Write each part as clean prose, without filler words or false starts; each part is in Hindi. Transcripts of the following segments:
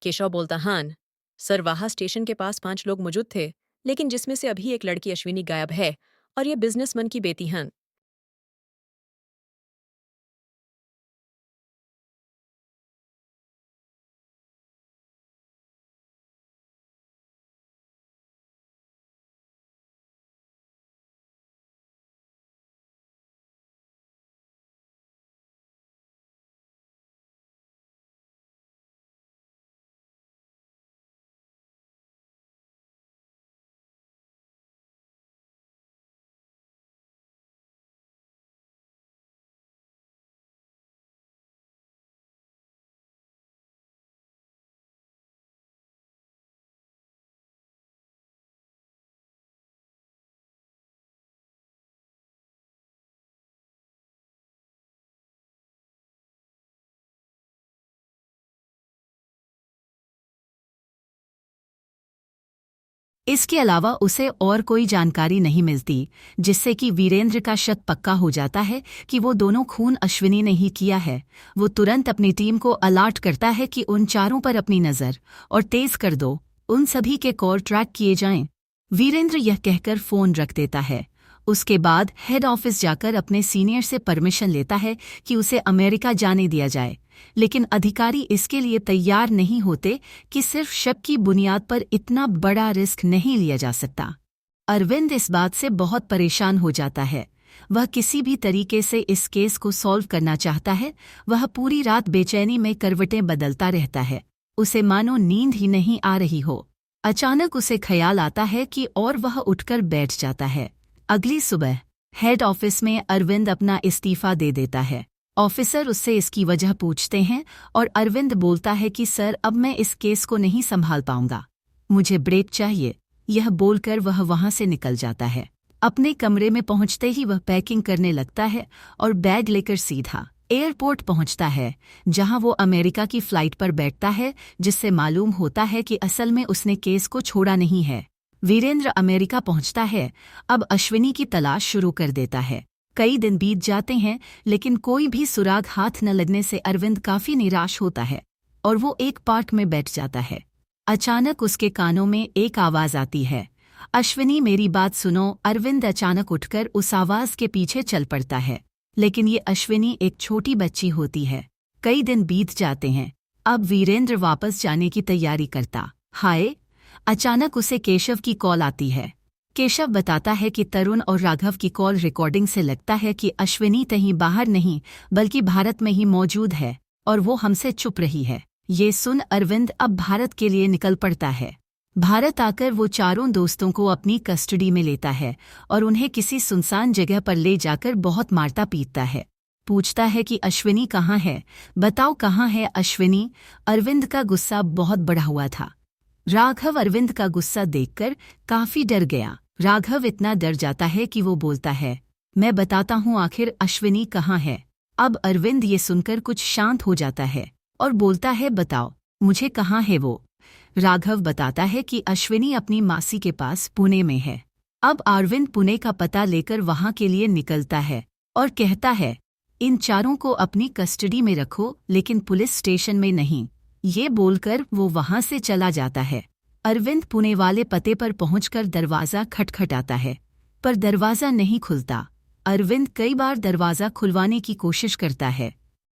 केशव बोलता, हान सर, वहाँ स्टेशन के पास 5 लोग मौजूद थे, लेकिन जिसमें से अभी एक लड़की अश्विनी गायब है, और ये बिजनेसमैन की बेटी हन। इसके अलावा उसे और कोई जानकारी नहीं मिलती, जिससे कि वीरेंद्र का शक पक्का हो जाता है कि वो दोनों खून अश्विनी ने ही किया है। वो तुरंत अपनी टीम को अलर्ट करता है कि उन चारों पर अपनी नज़र और तेज कर दो, उन सभी के कॉल ट्रैक किए जाएं। वीरेंद्र यह कहकर फ़ोन रख देता है। उसके बाद हेड ऑफिस जाकर अपने सीनियर से परमिशन लेता है कि उसे अमेरिका जाने दिया जाए, लेकिन अधिकारी इसके लिए तैयार नहीं होते कि सिर्फ शक की बुनियाद पर इतना बड़ा रिस्क नहीं लिया जा सकता। अरविंद इस बात से बहुत परेशान हो जाता है। वह किसी भी तरीके से इस केस को सॉल्व करना चाहता है। वह पूरी रात बेचैनी में करवटें बदलता रहता है, उसे मानो नींद ही नहीं आ रही हो। अचानक उसे ख्याल आता है कि और वह उठकर बैठ जाता है। अगली सुबह हेड ऑफिस में अरविंद अपना इस्तीफा दे देता है। ऑफिसर उससे इसकी वजह पूछते हैं और अरविंद बोलता है कि सर, अब मैं इस केस को नहीं संभाल पाऊंगा, मुझे ब्रेक चाहिए। यह बोलकर वह वहां से निकल जाता है। अपने कमरे में पहुंचते ही वह पैकिंग करने लगता है और बैग लेकर सीधा एयरपोर्ट पहुंचता है, जहां वो अमेरिका की फ्लाइट पर बैठता है, जिससे मालूम होता है कि असल में उसने केस को छोड़ा नहीं है। वीरेंद्र अमेरिका पहुंचता है, अब अश्विनी की तलाश शुरू कर देता है। कई दिन बीत जाते हैं, लेकिन कोई भी सुराग हाथ न लगने से अरविंद काफी निराश होता है और वो एक पार्क में बैठ जाता है। अचानक उसके कानों में एक आवाज आती है, अश्विनी मेरी बात सुनो। अरविंद अचानक उठकर उस आवाज के पीछे चल पड़ता है, लेकिन ये अश्विनी एक छोटी बच्ची होती है। कई दिन बीत जाते हैं, अब वीरेंद्र वापस जाने की तैयारी करता हाय, अचानक उसे केशव की कॉल आती है। केशव बताता है कि तरुण और राघव की कॉल रिकॉर्डिंग से लगता है कि अश्विनी कहीं बाहर नहीं बल्कि भारत में ही मौजूद है और वो हमसे छुप रही है। ये सुन अरविंद अब भारत के लिए निकल पड़ता है। भारत आकर वो चारों दोस्तों को अपनी कस्टडी में लेता है और उन्हें किसी सुनसान जगह पर ले जाकर बहुत मारता पीटता है। पूछता है कि अश्विनी कहाँ है, बताओ कहाँ है अश्विनी। अरविंद का गुस्सा बहुत बढ़ा हुआ था। राघव अरविंद का गुस्सा देखकर काफी डर गया। राघव इतना डर जाता है कि वो बोलता है, मैं बताता हूँ आखिर अश्विनी कहाँ है। अब अरविंद ये सुनकर कुछ शांत हो जाता है और बोलता है, बताओ मुझे कहाँ है वो। राघव बताता है कि अश्विनी अपनी मासी के पास पुणे में है। अब अरविंद पुणे का पता लेकर वहां के लिए निकलता है और कहता है, इन चारों को अपनी कस्टडी में रखो, लेकिन पुलिस स्टेशन में नहीं। ये बोलकर वो वहां से चला जाता है। अरविंद पुणे वाले पते पर पहुंचकर दरवाज़ा खटखटाता है, पर दरवाज़ा नहीं खुलता। अरविंद कई बार दरवाज़ा खुलवाने की कोशिश करता है,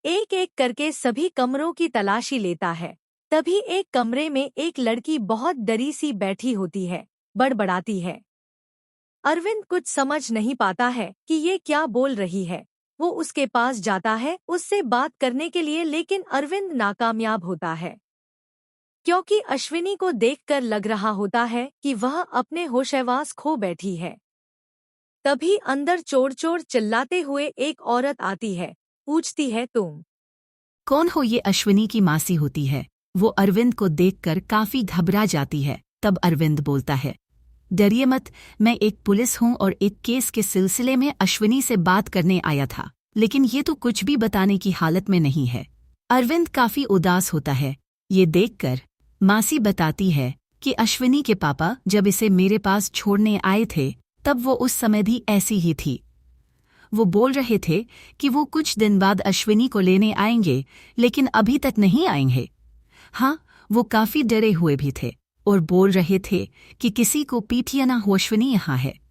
एक एक करके सभी कमरों की तलाशी लेता है। तभी एक कमरे में एक लड़की बहुत डरी सी बैठी होती है, बड़बड़ाती है। अरविंद कुछ समझ नहीं पाता है कि ये क्या बोल रही है। वो उसके पास जाता है उससे बात करने के लिए, लेकिन अरविंद नाकामयाब होता है, क्योंकि अश्विनी को देखकर लग रहा होता है कि वह अपने होशहवास खो बैठी है। तभी अंदर चोर चोर चिल्लाते हुए एक औरत आती है, पूछती है, तुम कौन हो। ये अश्विनी की मासी होती है। वो अरविंद को देखकर काफी घबरा जाती है। तब अरविंद बोलता है, डरिए मत, मैं एक पुलिस हूँ और एक केस के सिलसिले में अश्विनी से बात करने आया था, लेकिन ये तो कुछ भी बताने की हालत में नहीं है। अरविंद काफी उदास होता है। ये देखकर मासी बताती है कि अश्विनी के पापा जब इसे मेरे पास छोड़ने आए थे, तब वो उस समय भी ऐसी ही थी। वो बोल रहे थे कि वो कुछ दिन बाद अश्विनी को लेने आएंगे, लेकिन अभी तक नहीं आएंगे। हाँ, वो काफी डरे हुए भी थे और बोल रहे थे कि किसी को पीटिए ना हो, अश्विनी यहाँ है।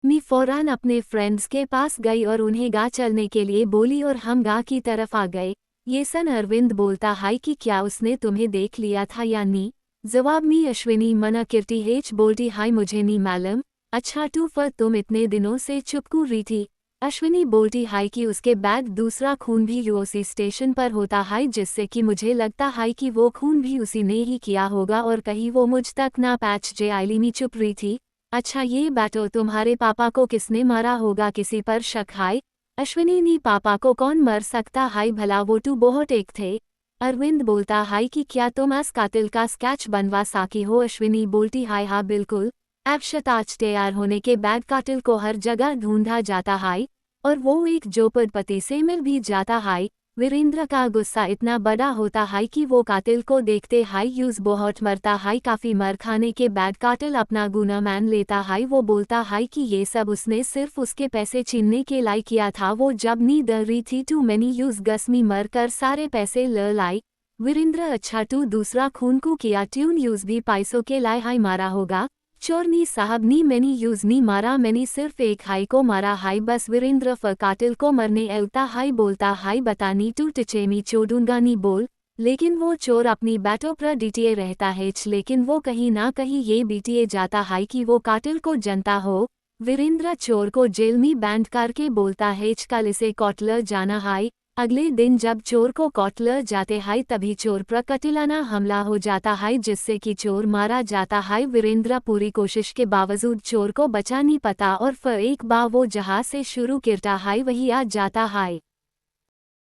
मी फौरन अपने फ्रेंड्स के पास गई और उन्हें गा चलने के लिए बोली और हम गा की तरफ आ गए। ये सन अरविंद बोलता हाय कि क्या उसने तुम्हें देख लिया था या नी। जवाब मी अश्विनी मना किरती हेच बोलती हाय मुझे नी मालूम। अच्छा टू फर तुम इतने दिनों से चुप क्यों रही थी। अश्विनी बोलती हाय कि उसके बाद दूसरा खून भी यूओसी स्टेशन पर होता हाय जिससे कि मुझे लगता हाय कि वो खून भी उसी ने ही किया होगा और कहीं वो मुझ तक ना पैच जे आईली मी चुप रही थी। अच्छा ये बैटो तुम्हारे पापा को किसने मारा होगा, किसी पर शक हाय। अश्विनी नी पापा को कौन मर सकता हाय, भला वो टू बहुत एक थे। अरविंद बोलता हाय कि क्या तुम इस कातिल का स्केच बनवा सकी हो। अश्विनी बोलती हाय हाँ बिल्कुल। एबशताज तैयार होने के बाद कातिल को हर जगह ढूंढा जाता हाय और वो एक जोपड़पति से मिल भी जाता हाय। वीरेंद्र का गुस्सा इतना बड़ा होता हाय कि वो कातिल को देखते हाय यूज बहुत मरता हाय। काफी मर खाने के बाद कातिल अपना गुना मान लेता हाय। वो बोलता हाय कि ये सब उसने सिर्फ उसके पैसे छीनने के लिए किया था। वो जब नी डर रही थी टू मैनी यूज गसमी मर कर सारे पैसे ल लाई। वीरेंद्र अच्छा टू दूसरा खून को किया ट्यून यूज भी पैसों के लाए हाय मारा होगा। चोरनी साहब नी मैंने यूज नी मारा, मैंने सिर्फ एक हाई को मारा हाई बस। वीरेंद्र फ कातिल को मरने एलता हाई बोलता हाई बतानी टू टिचेमी चोडूंगा नी बोल। लेकिन वो चोर अपनी बैटो पर डीटीए रहता है लेकिन वो कहीं ना कहीं ये बीटीए जाता हाई कि वो कातिल को जनता हो। वीरेंद्र चोर को जेल में बैंड करके बोलता है कल इसे कॉटलर जाना हाई। अगले दिन जब चोर को कॉटलर जाते हाय तभी चोर पर कतिलाना हमला हो जाता हाय जिससे कि चोर मारा जाता हाय। वीरेंद्र पूरी कोशिश के बावजूद चोर को बचा नहीं पता और फिर एक बार वो जहां से शुरू करता हाय वही आ जाता हाय।